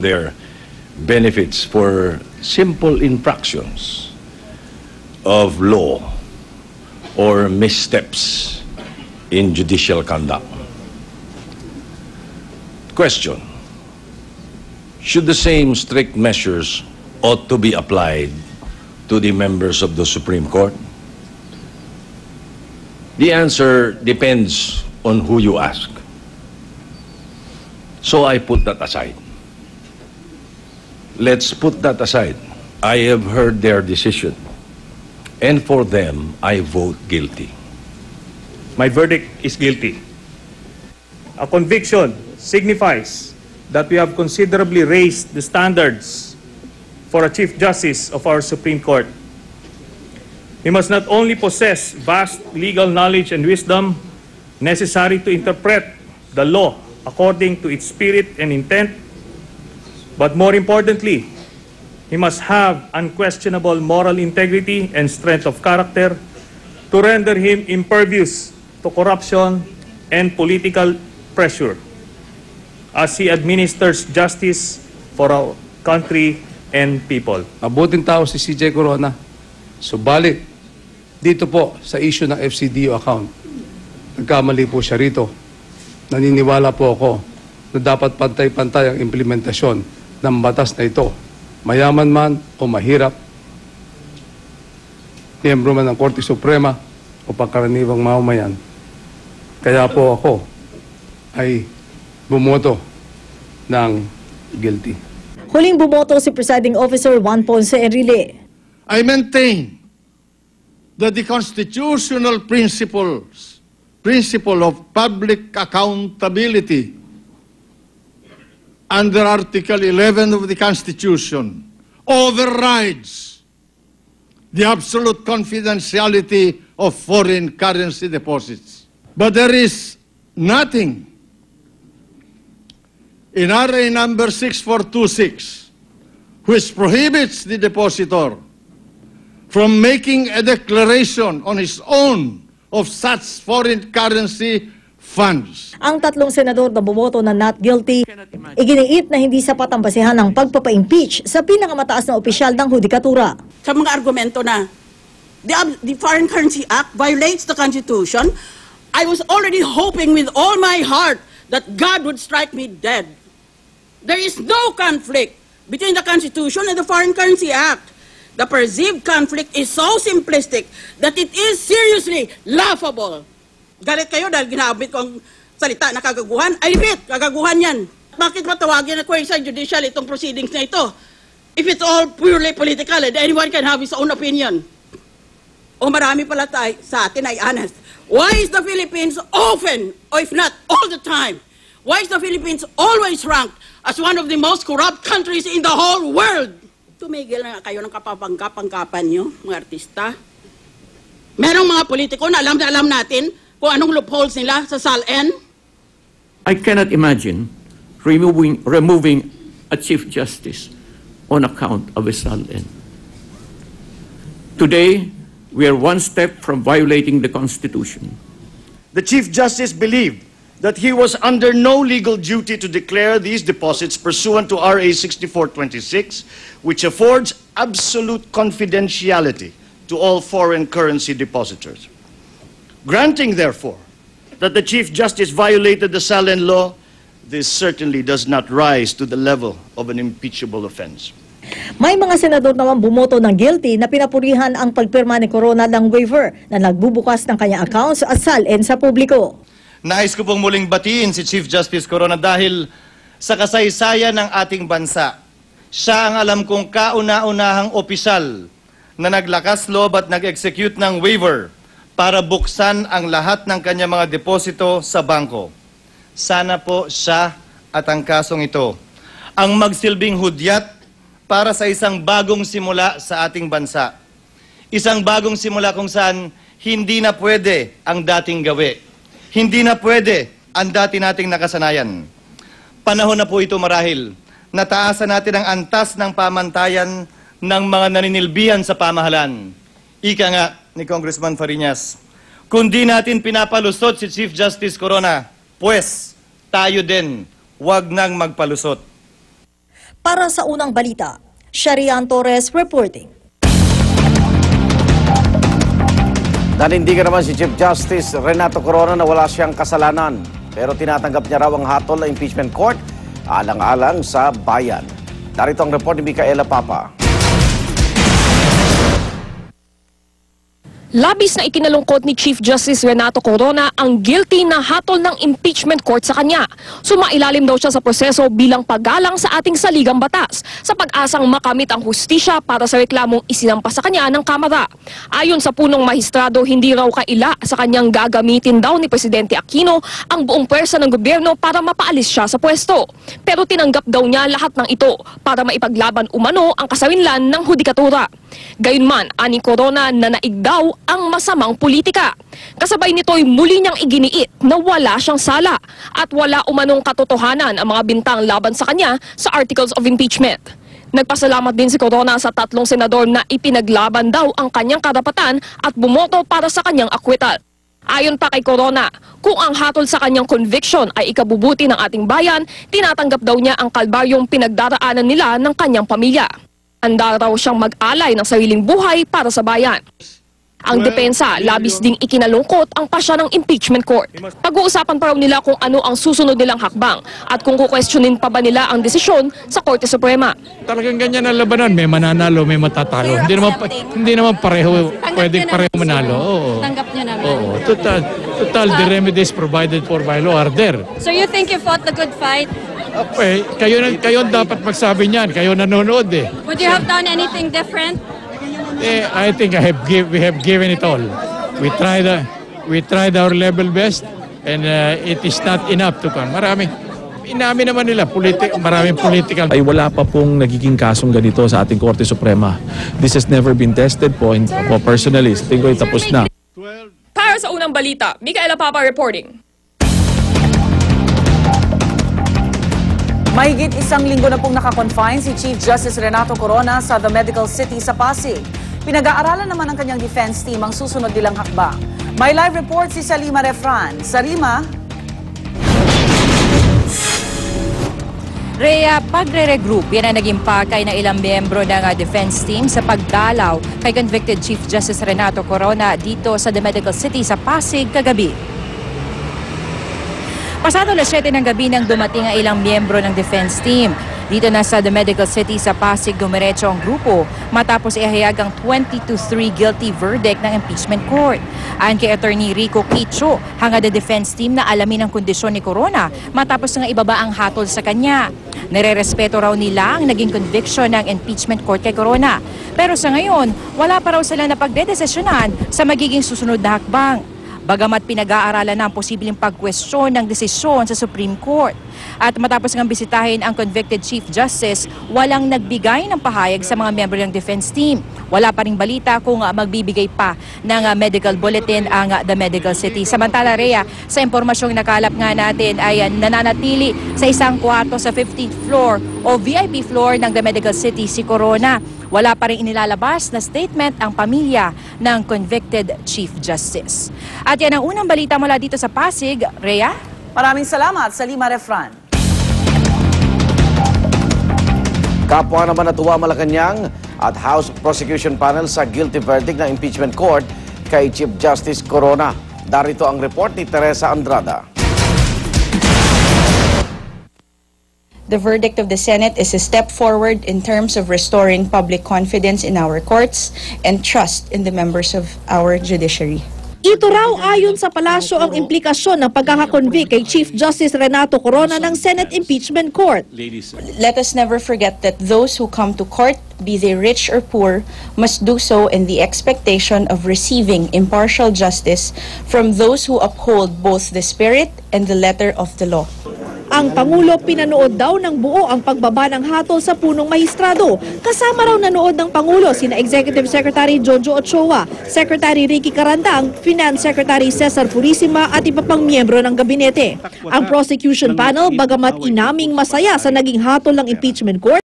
their benefits for simple infractions of law or missteps in judicial conduct. Question: should the same strict measures ought to be applied to the members of the Supreme Court? The answer depends on who you ask. So I put that aside. Let's put that aside. I have heard their decision, and for them, I vote guilty. My verdict is guilty. A conviction signifies that we have considerably raised the standards for a Chief Justice of our Supreme Court. He must not only possess vast legal knowledge and wisdom necessary to interpret the law according to its spirit and intent, but more importantly, he must have unquestionable moral integrity and strength of character to render him impervious to corruption and political pressure as he administers justice for our country and people. Mabuting tao si CJ Corona. Subalit, dito po sa issue ng FCDO account, nagkamali po siya rito. Naniniwala po ako na dapat pantay-pantay ang implementasyon ng batas na ito. Mayaman man o mahirap, miyembro man ng Korte Suprema o pangkaraniwang mamamayan. Kaya po ako ay bumoto ng guilty. Huling bumoto si Presiding Officer Juan Ponce Enrile. I maintain that the constitutional principle of public accountability under Article 11 of the Constitution overrides the absolute confidentiality of foreign currency deposits. But there is nothing in RA number 6426 which prohibits the depositor from making a declaration on his own of such foreign currency funds. Ang tatlong senador na bumoto na not guilty, iginiit na hindi sapat ang basihan ng pagpapa-impeach sa pinakamataas na opisyal ng hudikatura. Sa mga argumento na the Foreign Currency Act violates the Constitution, I was already hoping with all my heart that God would strike me dead. There is no conflict between the Constitution and the Foreign Currency Act. The perceived conflict is so simplistic that it is seriously laughable. Galit kayo dahil ginamit ko ang salita na kagaguhan? I repeat, kagaguhan yan. Bakit matawagin na quasi-judicial itong proceedings na ito? If it's all purely political and anyone can have his own opinion. O marami pala tayo sa atin ay honest. Why is the Philippines often, or if not all the time, why is the Philippines always ranked as one of the most corrupt countries in the whole world? Tumigil na kayo ng kapapangkapan nyo, mga artista. Merong mga politiko na alam natin kung anong loopholes nila sa SALN. I cannot imagine removing a Chief Justice on account of a SALN. Today, we are one step from violating the Constitution. The Chief Justice believed that he was under no legal duty to declare these deposits pursuant to RA 6426, which affords absolute confidentiality to all foreign currency depositors. Granting, therefore, that the Chief Justice violated the SALN law, this certainly does not rise to the level of an impeachable offense. May mga senador naman bumoto ng guilty na pinapurihan ang pagpirma ni Corona ng waiver na nagbubukas ng kanyang accounts at SALN sa publiko. Nais ko pong muling batiin si Chief Justice Corona dahil sa kasaysayan ng ating bansa, siya ang alam kong kauna-unahang opisyal na naglakas loob at nag-execute ng waiver para buksan ang lahat ng kanyang mga deposito sa bangko. Sana po siya at ang kasong ito ang magsilbing hudyat para sa isang bagong simula sa ating bansa. Isang bagong simula kung saan hindi na pwede ang dating gawi. Hindi na pwede ang dati nating nakasanayan. Panahon na po ito marahil, nataasan natin ang antas ng pamantayan ng mga naninilbihan sa pamahalaan. Ika nga ni Congressman Fariñas, kung di natin pinapalusot si Chief Justice Corona, pues tayo din, wag nang magpalusot. Para sa unang balita, Sharian Torres reporting. Nanindigan naman si Chief Justice Renato Corona na wala siyang kasalanan. Pero tinatanggap niya raw ang hatol na impeachment court alang-alang sa bayan. Narito ang report ni Micaela Papa. Labis na ikinalungkot ni Chief Justice Renato Corona ang guilty na hatol ng impeachment court sa kanya. Sumailalim daw siya sa proseso bilang paggalang sa ating saligang batas sa pag-asang makamit ang hustisya para sa reklamong isinampa sa kanya ng Kamara. Ayon sa punong mahistrado, hindi raw kaila sa kanyang gagamitin daw ni Presidente Aquino ang buong pwersa ng gobyerno para mapaalis siya sa pwesto. Pero tinanggap daw niya lahat ng ito para maipaglaban umano ang kasawinlan ng hudikatura. Gayunman, ani Corona na naig daw ang masamang politika. Kasabay nito'y muli niyang iginiit na wala siyang sala at wala umanong katotohanan ang mga bintang laban sa kanya sa Articles of Impeachment. Nagpasalamat din si Corona sa 3 senador na ipinaglaban daw ang kanyang karapatan at bumoto para sa kanyang acquittal. Ayon pa kay Corona, kung ang hatol sa kanyang conviction ay ikabubuti ng ating bayan, tinatanggap daw niya ang kalbaryong pinagdaraanan nila ng kanyang pamilya. Handa raw siyang mag-alay ng sariling buhay para sa bayan. Ang depensa, labis ding ikinalungkot ang pasya ng impeachment court. Pag-uusapan pa raw nila kung ano ang susunod nilang hakbang at kung kukwestiyonin pa ba nila ang desisyon sa Korte Suprema. Talagang ganyan ang labanan, may mananalo, may matatalo. Hindi naman pareho, pwedeng pareho manalo. Oo. Tanggap niyo naman. Oo. Total, the remedies provided for by law are there. So you think you fought the good fight? Okay, kayo dapat magsabi niyan, kayo nanonood eh. Would you have done anything different? I think we have given it all. We tried our level best, and it is not enough to come. Inamin naman nila, maraming political. Ay wala pa pong nagiging kasong ganito sa ating Korte Suprema. This has never been tested po personally. Tingin ko ay tapos na. Para sa unang balita, Micaela Papa reporting. Mahigit 1 linggo na pong nakakonfine si Chief Justice Renato Corona sa The Medical City sa Pasig. Pinag-aaralan naman ng kanyang defense team ang susunod nilang hakbang. May live report si Salima Refran. Salima? Rhea, pagre-regroup, yan ang naging pakay ng ilang miyembro ng defense team sa pagdalaw kay convicted Chief Justice Renato Corona dito sa The Medical City sa Pasig kagabi. Pasado alas 7 ng gabi nang dumating ang ilang miyembro ng defense team. Dito na sa The Medical City sa Pasig dumiretso ang grupo matapos ihayag ang 20-3 guilty verdict ng impeachment court. Ayon kay Attorney Rico Quicho, hangad ang defense team na alamin ang kondisyon ni Corona matapos nga ibaba ang hatol sa kanya. Nire-respeto raw nila ang naging conviction ng impeachment court kay Corona. Pero sa ngayon, wala pa raw sila na pagdedesisyonan sa magiging susunod na hakbang. Bagamat pinag-aaralan na ang posibleng pagkwestiyon ng desisyon sa Supreme Court. At matapos ng bisitahin ang convicted Chief Justice, walang nagbigay ng pahayag sa mga miyembro ng defense team. Wala pa ring balita kung magbibigay pa ng medical bulletin ang The Medical City. Samantala, Rhea, sa impormasyong nakalap nga natin ay nananatili sa isang kwarto sa 15th floor o VIP floor ng The Medical City si Corona. Wala pa rin inilalabas na statement ang pamilya ng convicted Chief Justice. At yan ang unang balita mula dito sa Pasig. Rhea? Maraming salamat, Salima Refran. Kapwa naman natuwa Malacanang at House Prosecution Panel sa guilty verdict ng impeachment court kay Chief Justice Corona. Darito ang report ni Teresa Andrada. The verdict of the Senate is a step forward in terms of restoring public confidence in our courts and trust in the members of our judiciary. Ito raw ayon sa palasyo ang implikasyon ng pagkakakonvict kay Chief Justice Renato Corona ng Senate Impeachment Court. Let us never forget that those who come to court, be they rich or poor, must do so in the expectation of receiving impartial justice from those who uphold both the spirit and the letter of the law. Ang Pangulo pinanood daw ng buo ang pagbaba ng hatol sa punong mahistrado. Kasama raw nanood ng Pangulo sina Executive Secretary Jojo Ochoa, Secretary Ricky Carandang, Finance Secretary Cesar Purisima at iba pang miyembro ng gabinete. Ang prosecution panel, bagamat inaming masaya sa naging hatol ng impeachment court,